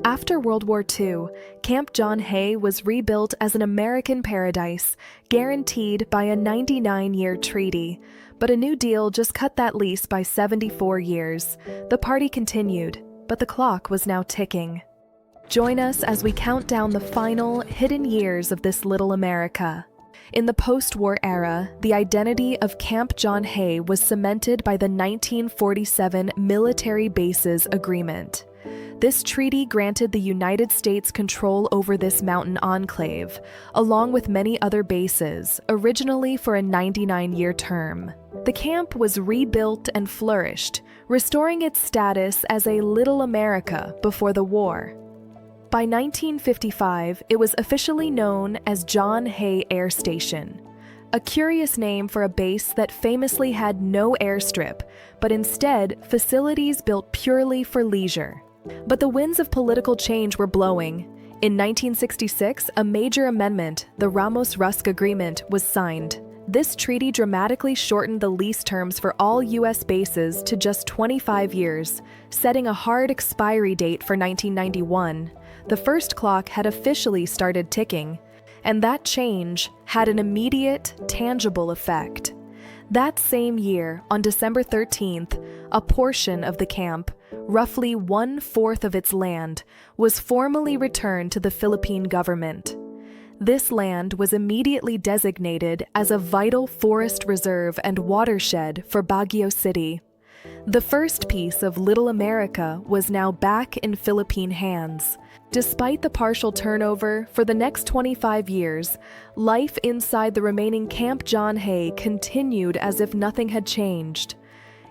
After World War II, Camp John Hay was rebuilt as an American paradise, guaranteed by a 99-year treaty. But a new deal just cut that lease by 74 years. The party continued, but the clock was now ticking. Join us as we count down the final, hidden years of this little America. In the post-war era, the identity of Camp John Hay was cemented by the 1947 Military Bases Agreement. This treaty granted the United States control over this mountain enclave, along with many other bases, originally for a 99-year term. The camp was rebuilt and flourished, restoring its status as a Little America before the war. By 1955, it was officially known as John Hay Air Station, a curious name for a base that famously had no airstrip, but instead facilities built purely for leisure. But the winds of political change were blowing. In 1966, a major amendment, the Ramos-Rusk Agreement, was signed. This treaty dramatically shortened the lease terms for all U.S. bases to just 25 years, setting a hard expiry date for 1991. The first clock had officially started ticking, and that change had an immediate, tangible effect. That same year, on December 13th, a portion of the camp, roughly 1/4 of its land, was formally returned to the Philippine government. This land was immediately designated as a vital forest reserve and watershed for Baguio City. The first piece of Little America was now back in Philippine hands. Despite the partial turnover, for the next 25 years, life inside the remaining Camp John Hay continued as if nothing had changed.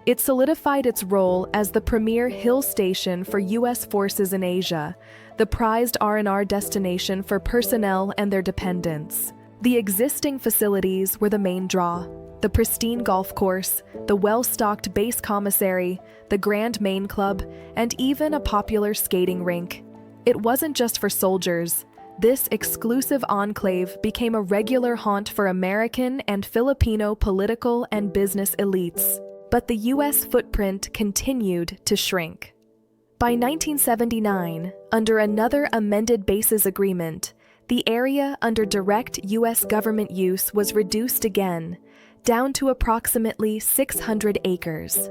It solidified its role as the premier hill station for U.S. forces in Asia, the prized R&R destination for personnel and their dependents. The existing facilities were the main draw: the pristine golf course, the well-stocked Base Commissary, the Grand Main Club, and even a popular skating rink. It wasn't just for soldiers. This exclusive enclave became a regular haunt for American and Filipino political and business elites. But the U.S. footprint continued to shrink. By 1979, under another amended bases agreement, the area under direct U.S. government use was reduced again, down to approximately 600 acres.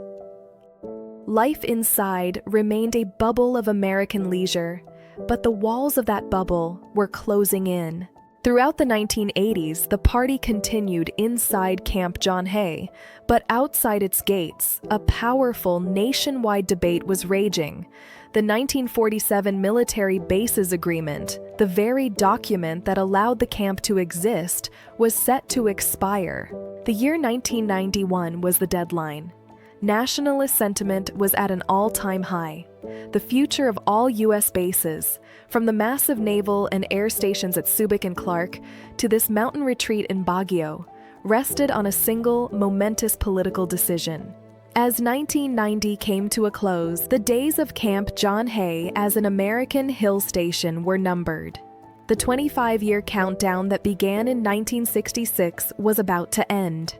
Life inside remained a bubble of American leisure, but the walls of that bubble were closing in. Throughout the 1980s, the party continued inside Camp John Hay, but outside its gates, a powerful nationwide debate was raging. The 1947 Military Bases Agreement, the very document that allowed the camp to exist, was set to expire. The year 1991 was the deadline. Nationalist sentiment was at an all-time high. The future of all U.S. bases, from the massive naval and air stations at Subic and Clark to this mountain retreat in Baguio, rested on a single, momentous political decision. As 1990 came to a close, the days of Camp John Hay as an American hill station were numbered. The 25-year countdown that began in 1966 was about to end.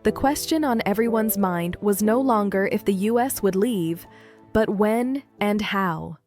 The question on everyone's mind was no longer if the U.S. would leave, but when and how.